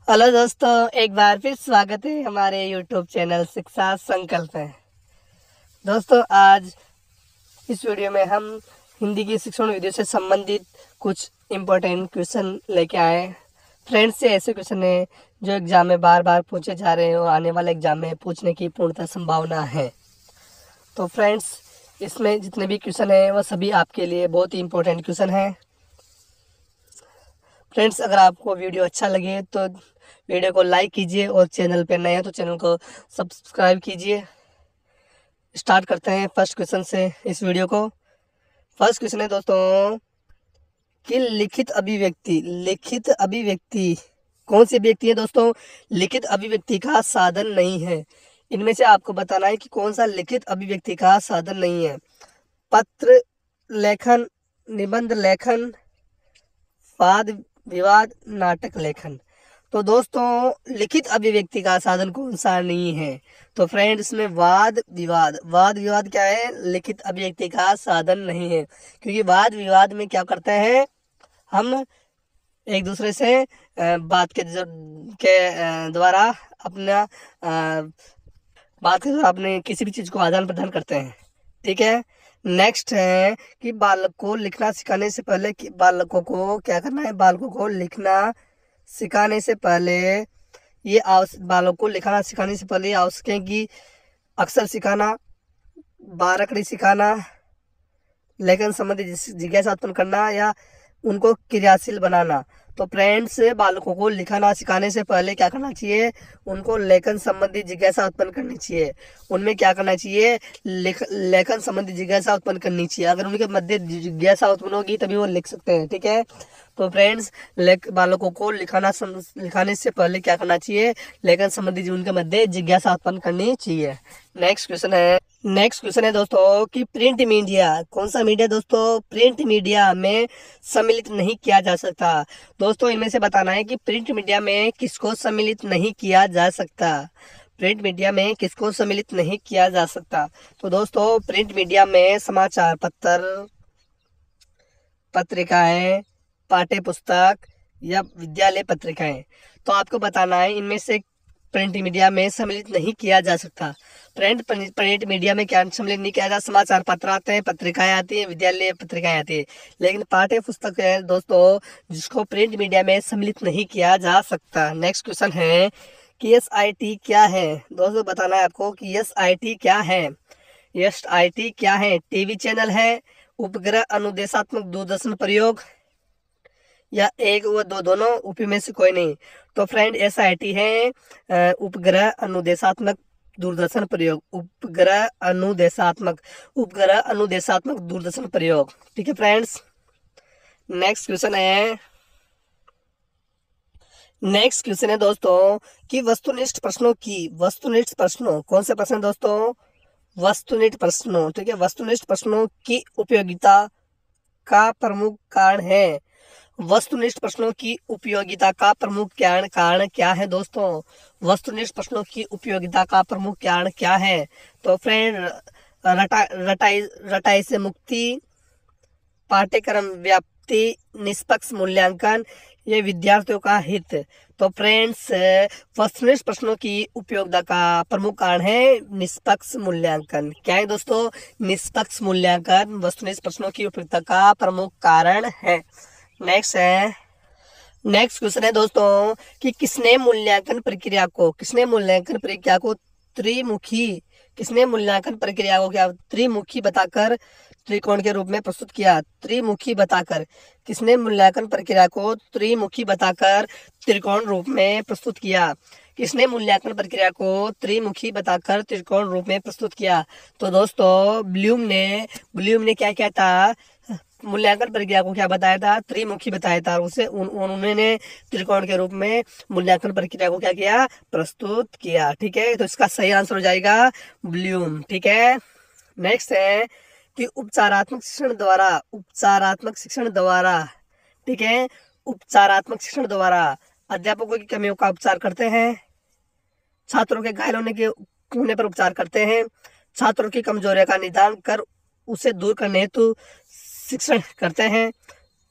Hello दोस्तों, एक बार फिर स्वागत है हमारे YouTube चैनल शिक्षा संकल्प में। दोस्तों, आज इस वीडियो में हम हिंदी की शिक्षण विधियों से संबंधित कुछ इम्पोर्टेंट क्वेश्चन लेके आए। फ्रेंड्स, से ऐसे क्वेश्चन हैं जो एग्जाम में बार बार पूछे जा रहे हैं और आने वाले एग्जाम में पूछने की पूर्णतः संभावना है। तो फ्रेंड्स, इसमें जितने भी क्वेश्चन हैं वह सभी आपके लिए बहुत ही इम्पोर्टेंट क्वेश्चन हैं। फ्रेंड्स, अगर आपको वीडियो अच्छा लगे तो वीडियो को लाइक कीजिए और चैनल पे नए हैं तो चैनल को सब्सक्राइब कीजिए। स्टार्ट करते हैं फर्स्ट क्वेश्चन से इस वीडियो को। फर्स्ट क्वेश्चन है दोस्तों कि लिखित अभिव्यक्ति कौन सी अभिव्यक्ति है दोस्तों? लिखित अभिव्यक्ति का साधन नहीं है। इनमें से आपको बताना है कि कौन सा लिखित अभिव्यक्ति का साधन नहीं है। पत्र लेखन, निबंध लेखन, वाद विवाद, नाटक लेखन। तो दोस्तों, लिखित अभिव्यक्ति का साधन कौन सा नहीं है? तो फ्रेंड्स, इसमें वाद विवाद क्या है? लिखित अभिव्यक्ति का साधन नहीं है, क्योंकि वाद विवाद में क्या करते हैं हम एक दूसरे से बात के द्वारा अपने किसी भी चीज को आदान प्रदान करते हैं। ठीक है। नेक्स्ट है कि बालक को लिखना सिखाने से पहले बालकों को क्या करना है? बालकों को लिखना सिखाने से पहले बालक को लिखना सिखाने से पहले आवश्यक है कि अक्षर सिखाना, बारकड़ी सिखाना, लेखन संबंधी जिज्ञासा उत्पन्न करना या उनको क्रियाशील बनाना। तो फ्रेंड्स, बालकों को लिखना सिखाने से पहले क्या करना चाहिए? उनको लेखन संबंधी जिज्ञासा उत्पन्न करनी चाहिए। उनमें क्या करना चाहिए? लेखन संबंधी जिज्ञासा उत्पन्न करनी चाहिए। अगर उनके मध्य जिज्ञासा उत्पन्न होगी तभी वो लिख सकते हैं। ठीक है। तो फ्रेंड्स, बालकों को लिखाने से पहले क्या करना चाहिए? लेखन संबंधी उनके मध्य जिज्ञासा उत्पन्न करनी चाहिए। नेक्स्ट क्वेश्चन है दोस्तों कि प्रिंट मीडिया कौन सा मीडिया दोस्तों? प्रिंट मीडिया में सम्मिलित नहीं किया जा सकता। दोस्तों, इनमें से बताना है कि प्रिंट मीडिया में किसको सम्मिलित नहीं किया जा सकता। प्रिंट मीडिया में किसको सम्मिलित नहीं किया जा सकता? तो दोस्तों, प्रिंट मीडिया में समाचार पत्र, पत्रिकाएं, पाठ्य पुस्तक या विद्यालय पत्रिकाएं। तो आपको बताना है इनमें से प्रिंट मीडिया में सम्मिलित नहीं किया जा सकता। प्रिंट मीडिया में क्या सम्मिलित नहीं किया जा? समाचार पत्र आते हैं, पत्रिकाएं आती हैं, विद्यालय पत्रिकाएं आती है, लेकिन पाठ्य पुस्तक है दोस्तों जिसको प्रिंट मीडिया में सम्मिलित नहीं किया जा सकता। नेक्स्ट क्वेश्चन है कि SIT क्या है? दोस्तों, बताना है आपको कि SIT क्या है। SIT क्या है? टीवी चैनल है, उपग्रह अनुदेशात्मक दूरदर्शन प्रयोग या एक व दोनों उपी में से कोई नहीं। तो फ्रेंड, SIT है उपग्रह अनुदेशात्मक दूरदर्शन प्रयोग। उपग्रह अनुदेशात्मक दूरदर्शन प्रयोग। ठीक है फ्रेंड्स। नेक्स्ट क्वेश्चन है दोस्तों कि वस्तुनिष्ठ प्रश्नों कौन से प्रश्न दोस्तों? वस्तुनिष्ठ प्रश्नों। ठीक है। वस्तुनिष्ठ प्रश्नों की उपयोगिता का प्रमुख कारण है। वस्तुनिष्ठ प्रश्नों की उपयोगिता का प्रमुख कारण क्या है दोस्तों? वस्तुनिष्ठ प्रश्नों की उपयोगिता का प्रमुख कारण क्या है? तो फ्रेंड, रटाई से मुक्ति, पाठ्यक्रम व्याप्ति, निष्पक्ष मूल्यांकन, ये विद्यार्थियों का हित। तो फ्रेंड्स, वस्तुनिष्ठ प्रश्नों की उपयोगिता का प्रमुख कारण है निष्पक्ष मूल्यांकन। क्या है दोस्तों? निष्पक्ष मूल्यांकन वस्तुनिष्ठ प्रश्नों की उपयोगिता का प्रमुख कारण है। नेक्स्ट क्वेश्चन है दोस्तों कि किसने मूल्यांकन प्रक्रिया को त्रिमुखी बताकर त्रिकोण के रूप में प्रस्तुत किया? किसने मूल्यांकन प्रक्रिया को त्रिमुखी बताकर त्रिकोण रूप में प्रस्तुत किया? किसने मूल्यांकन प्रक्रिया को त्रिमुखी बताकर त्रिकोण रूप में प्रस्तुत किया? तो दोस्तों, ब्लूम ने क्या किया था? मूल्यांकन प्रक्रिया को क्या बताया था? त्रिमुखी बताया था। उन्होंने त्रिकोण के रूप में मूल्यांकन प्रक्रिया को क्या किया? प्रस्तुत किया। ठीक है। तो इसका सही आंसर हो जाएगा ब्लूम। ठीक है। नेक्स्ट है कि उपचारात्मक शिक्षण द्वारा अध्यापकों की कमियों का उपचार करते हैं, छात्रों के घायल होने पर उपचार करते हैं, छात्रों की कमजोरियों का निदान कर उसे दूर करने हेतु शिक्षण करते हैं,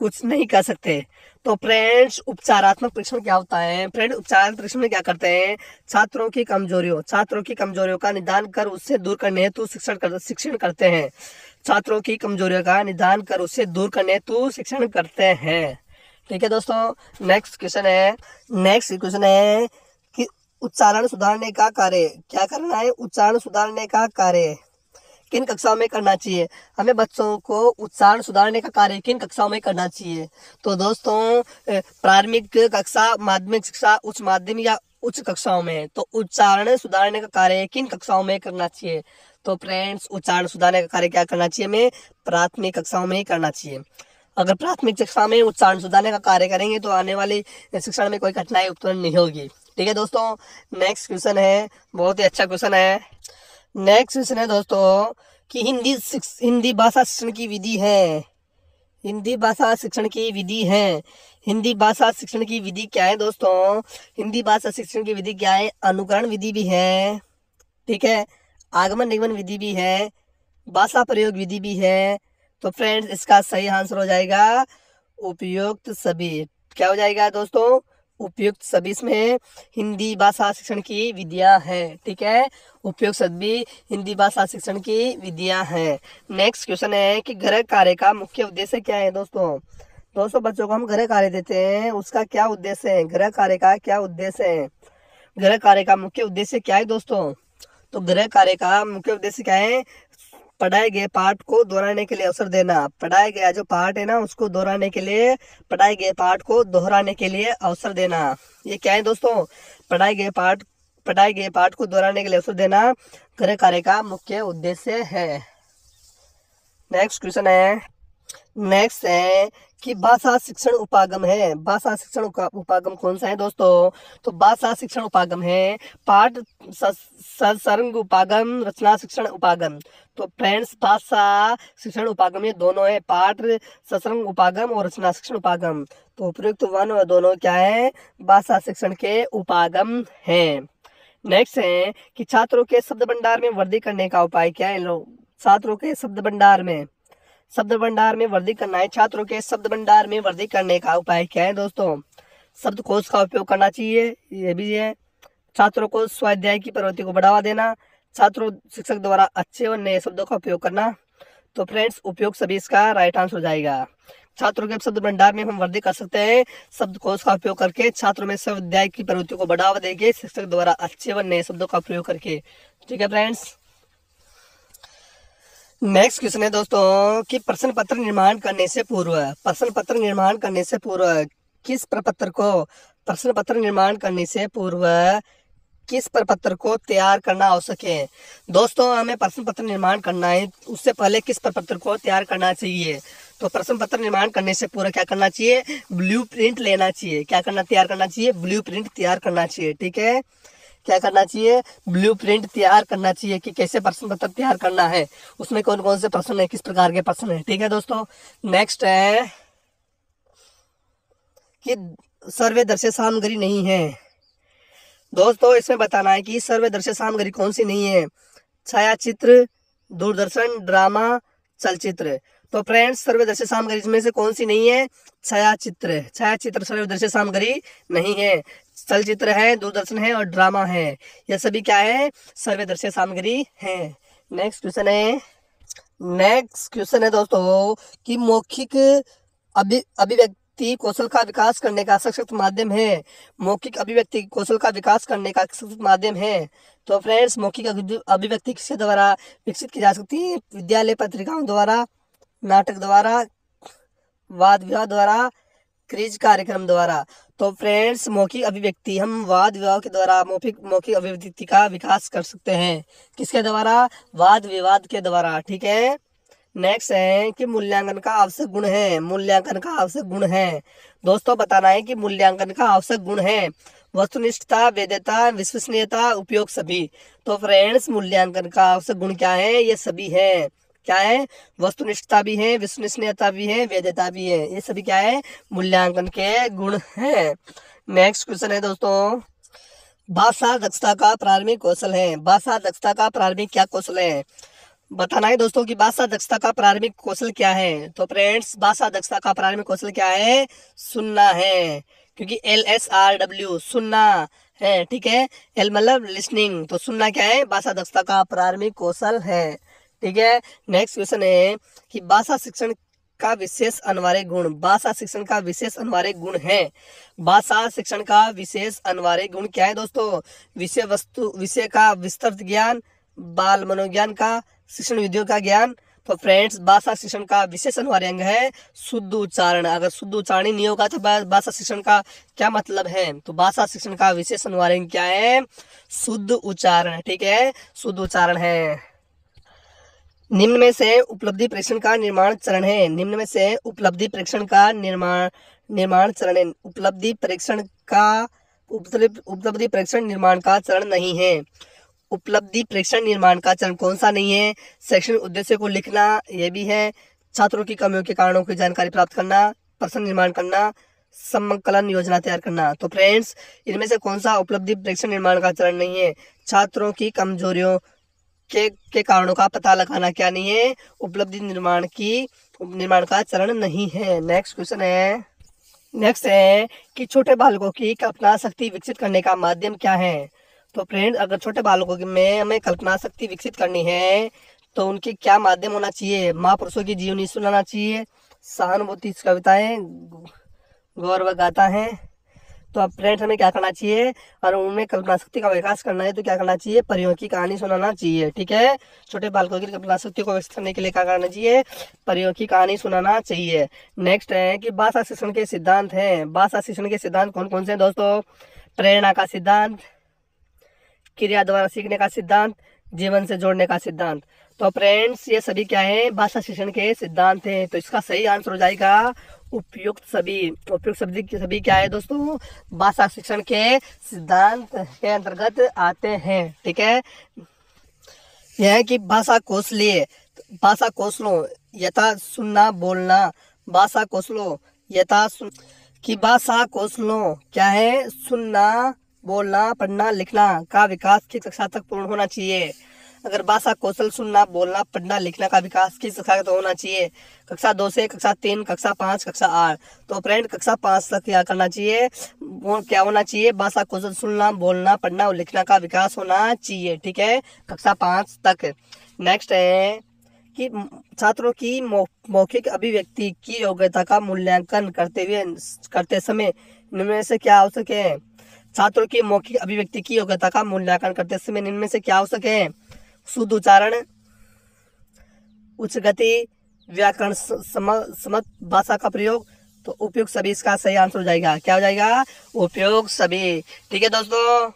कुछ नहीं कर सकते। तो फ्रेंड्स उपचारात्मक परीक्षण क्या होता है? फ्रेंड उपचारात्मक परीक्षण में क्या करते हैं? छात्रों की कमजोरियों का निदान कर उससे दूर करने हेतु शिक्षण करते हैं। छात्रों की कमजोरियों का निदान कर उससे दूर करने हेतु शिक्षण करते हैं। ठीक है दोस्तों, नेक्स्ट क्वेश्चन है कि उच्चारण सुधारने का कार्य क्या करना है? उच्चारण सुधारने का कार्य किन कक्षाओं में करना चाहिए? हमें बच्चों को उच्चारण सुधारने का कार्य किन कक्षाओं में करना चाहिए? तो दोस्तों प्राथमिक कक्षा, माध्यमिक शिक्षा, उच्च माध्यमिक या उच्च कक्षाओं में। तो उच्चारण सुधारने का कार्य किन कक्षाओं में करना चाहिए? तो फ्रेंड्स उच्चारण सुधारने का कार्य क्या करना चाहिए? हमें प्राथमिक कक्षाओं में ही करना चाहिए। अगर प्राथमिक शिक्षा में उच्चारण सुधारने का कार्य करेंगे तो आने वाली शिक्षा में कोई कठिनाई उत्पन्न नहीं होगी। ठीक है दोस्तों, नेक्स्ट क्वेश्चन है, बहुत ही अच्छा क्वेश्चन है। नेक्स्ट क्वेश्चन है दोस्तों कि हिंदी भाषा शिक्षण की विधि है। हिंदी भाषा शिक्षण की विधि है। हिंदी भाषा शिक्षण की विधि क्या है दोस्तों? हिंदी भाषा शिक्षण की विधि क्या है? अनुकरण विधि भी है, ठीक है, आगमन निगमन विधि भी है, भाषा प्रयोग विधि भी है। तो फ्रेंड्स इसका सही आंसर हो जाएगा उपयुक्त सभी। क्या हो जाएगा दोस्तों? उपयुक्त सभी इसमें हिंदी भाषा शिक्षण की विधियां हैं। ठीक है, उपयुक्त सभी हिंदी भाषा शिक्षण की विधियां हैं। नेक्स्ट क्वेश्चन है कि गृह कार्य का मुख्य उद्देश्य क्या है दोस्तों बच्चों को हम गृह कार्य देते हैं, उसका क्या उद्देश्य है? गृह कार्य का क्या उद्देश्य है? गृह कार्य का मुख्य उद्देश्य क्या है दोस्तों? तो गृह कार्य का मुख्य उद्देश्य क्या है? पढ़ाए गए पाठ को दोहराने के लिए अवसर देना। पढ़ाया गया जो पाठ है ना उसको दोहराने के लिए, पढ़ाए गए पाठ को दोहराने के लिए अवसर देना। ये क्या है दोस्तों? पढ़ाए गए पाठ को दोहराने के लिए अवसर देना गृह कार्य का मुख्य उद्देश्य है। नेक्स्ट क्वेश्चन है कि भाषा शिक्षण उपागम है। भाषा शिक्षण उपागम कौन सा है दोस्तों? तो भाषा शिक्षण उपागम है पाठ सत्संग उपागम, रचना शिक्षण उपागम। तो फ्रेंड्स भाषा शिक्षण उपागम ये दोनों है, पाठ सत्संग उपागम और रचना शिक्षण उपागम। तो उपयुक्त वन और दोनों क्या है? भाषा शिक्षण के उपागम है। नेक्स्ट है कि छात्रों के शब्द भंडार में वृद्धि करने का उपाय क्या है? छात्रों के शब्द भंडार में वृद्धि करना है। छात्रों के शब्द भंडार में वृद्धि करने का उपाय क्या है दोस्तों? शब्दकोश का उपयोग करना चाहिए, ये भी है। छात्रों को स्वाध्याय की प्रवृत्ति को बढ़ावा देना, छात्रों शिक्षक द्वारा अच्छे और नए शब्दों का उपयोग करना। तो फ्रेंड्स उपयोग सभी इसका राइट आंसर हो जाएगा। छात्रों के शब्द भंडार में हम वृद्धि कर सकते हैं शब्दकोश का उपयोग करके, छात्रों में स्वाध्याय की प्रवृत्ति को बढ़ावा देंगे शिक्षक द्वारा अच्छे व नए शब्दों का प्रयोग करके। ठीक है फ्रेंड्स, नेक्स्ट क्वेश्चन है दोस्तों कि प्रश्न पत्र निर्माण करने से पूर्व किस प्रपत्र को तैयार करना आवश्यक है? दोस्तों हमें प्रश्न पत्र निर्माण करना है, उससे पहले किस प्रपत्र को तैयार करना चाहिए? तो प्रश्न पत्र निर्माण करने से पूर्व क्या करना चाहिए? ब्लूप्रिंट लेना चाहिए। क्या करना? तैयार करना चाहिए, ब्लूप्रिंट तैयार करना चाहिए। ठीक है, क्या करना चाहिए? ब्लूप्रिंट तैयार करना चाहिए कि कैसे प्रश्न पत्र तैयार करना है, उसमें कौन कौन से प्रश्न है, किस प्रकार के प्रश्न है। ठीक है दोस्तों, नेक्स्ट है कि सर्वदर्शी सामग्री नहीं है। दोस्तों इसमें बताना है कि सर्वदर्शी सामग्री कौन सी नहीं है? छायाचित्र, दूरदर्शन, ड्रामा, चलचित्र। तो फ्रेंड्स सर्वदर्शी सामग्री में से कौन सी नहीं है? छायाचित्र सर्वदर्शी सामग्री नहीं है। चलचित्र है, दूरदर्शन है और ड्रामा है, ये सभी क्या है? सर्वदर्शी सामग्री है। नेक्स्ट क्वेश्चन है दोस्तों कि मौखिक अभिव्यक्ति कौशल का विकास करने का सशक्त माध्यम है। मौखिक अभिव्यक्ति कौशल का विकास करने का सशक्त माध्यम है। तो फ्रेंड्स मौखिक अभिव्यक्ति किसके द्वारा विकसित की जा सकती है? विद्यालय पत्रिकाओं द्वारा, नाटक द्वारा, वाद विवाद द्वारा, क्विज कार्यक्रम द्वारा। तो फ्रेंड्स मौखिक अभिव्यक्ति हम वाद विवाद के द्वारा मौखिक अभिव्यक्ति का विकास कर सकते हैं। किसके द्वारा? वाद विवाद के द्वारा। ठीक है, नेक्स्ट है कि मूल्यांकन का आवश्यक गुण है। दोस्तों बताना है कि मूल्यांकन का आवश्यक गुण है वस्तुनिष्ठता, वैधता, विश्वसनीयता, उपयोग सभी। तो फ्रेंड्स मूल्यांकन का आवश्यक गुण क्या है? ये सभी है। क्या है? वस्तुनिष्ठता भी है, विश्वसनीयता भी है, वैधता भी है, ये सभी क्या है? मूल्यांकन के गुण है। नेक्स्ट क्वेश्चन है दोस्तों, भाषा दक्षता का प्रारंभिक कौशल है। भाषा दक्षता का प्रारंभिक क्या कौशल है? बताना है दोस्तों कि भाषा दक्षता का प्राथमिक कौशल क्या है। तो फ्रेंड्स, भाषा दक्षता का प्राथमिक कौशल क्या है? सुनना है, क्योंकि LSRW सुनना है, ठीक है। एल मतलब लिसनिंग, तो सुनना क्या है? भाषा दक्षता का प्राथमिक कौशल है, ठीक है। नेक्स्ट क्वेश्चन है कि भाषा शिक्षण का विशेष अनिवार्य गुण। भाषा शिक्षण का विशेष अनिवार्य गुण है। भाषा शिक्षण का विशेष अनिवार्य गुण क्या है दोस्तों? विषय का विस्तृत ज्ञान, बाल मनोज्ञान का, शिक्षण विधियों का ज्ञान। तो फ्रेंड्स, भाषा शिक्षण का विशेष अनिवार्य अंग है शुद्ध उच्चारण। अगर शुद्ध उच्चारण ही नहीं होगा तो भाषा शिक्षण का क्या मतलब है? तो भाषा शिक्षण का विशेष अनिवार्य अंग क्या है? शुद्ध उच्चारण, ठीक है, शुद्ध उच्चारण है। निम्न में से उपलब्धि परीक्षण का निर्माण चरण है। निम्न में से उपलब्धि परीक्षण का निर्माण चरण है। उपलब्धि परीक्षण निर्माण का चरण नहीं है। उपलब्धि परीक्षण निर्माण का चरण कौन सा नहीं है? शैक्षणिक उद्देश्य को लिखना, यह भी है। छात्रों की कमियों के कारणों की जानकारी प्राप्त करना, प्रश्न निर्माण करना, संकलन योजना तैयार करना। तो फ्रेंड्स, इनमें से कौन सा उपलब्धि परीक्षण निर्माण का चरण नहीं है? छात्रों की कमजोरियों के कारणों का पता लगाना क्या नहीं है? उपलब्धि निर्माण का चरण नहीं है। नेक्स्ट है कि छोटे बालकों की कल्पना शक्ति विकसित करने का माध्यम क्या है? तो फ्रेंड, अगर छोटे बालकों में हमें कल्पना शक्ति विकसित करनी है तो उनके क्या माध्यम होना चाहिए? महापुरुषों की जीवनी सुनाना चाहिए, सहानुभूति कविताएं, गौरव गाथा है। तो अब फ्रेंड्स, हमें क्या करना चाहिए? और उनमें कल्पना शक्ति का विकास करना है तो क्या करना चाहिए? परियों की कहानी सुनाना चाहिए, ठीक है। छोटे बालकों की कल्पना शक्ति को विकसित करने के लिए क्या करना चाहिए? परियों की कहानी सुनाना चाहिए। नेक्स्ट है कि भाषा शिक्षण के सिद्धांत हैं। भाषा शिक्षण के सिद्धांत कौन कौन से हैं दोस्तों? प्रेरणा का सिद्धांत, क्रिया द्वारा सीखने का सिद्धांत, जीवन से जोड़ने का सिद्धांत। तो फ्रेंड्स, ये सभी क्या है? भाषा शिक्षण के सिद्धांत हैं। तो इसका सही आंसर हो जाएगा उपयुक्त सभी। उपयुक्त सभी क्या है दोस्तों? भाषा शिक्षण के सिद्धांत के अंतर्गत आते हैं, ठीक है। यह है कि भाषा कौशलों यथा सुनना बोलना, भाषा कौशलों क्या है? सुनना बोलना पढ़ना लिखना का विकास किस कक्षा तक पूर्ण होना चाहिए? अगर भाषा कौशल सुनना बोलना पढ़ना लिखना का विकास किस कक्षा तक होना चाहिए? कक्षा 2 से कक्षा 3, कक्षा 5, कक्षा 8। तो फ्रेंड, कक्षा 5 तक क्या करना चाहिए? वो क्या होना चाहिए? भाषा कौशल सुनना बोलना पढ़ना और लिखना का विकास होना चाहिए, ठीक है, कक्षा 5 तक। नेक्स्ट है कि छात्रों की मौखिक अभिव्यक्ति की योग्यता का मूल्यांकन करते समय इनमें से क्या आवश्यक है? छात्रों की मौखिक अभिव्यक्ति की योग्यता का मूल्यांकन करते समय इनमें से क्या आवश्यक है? शुद्ध उच्चारण, उच्च गति, व्याकरण सम्मत भाषा का प्रयोग। तो उपयुक्त सभी इसका सही आंसर हो जाएगा। क्या हो जाएगा? उपयुक्त सभी, ठीक है दोस्तों।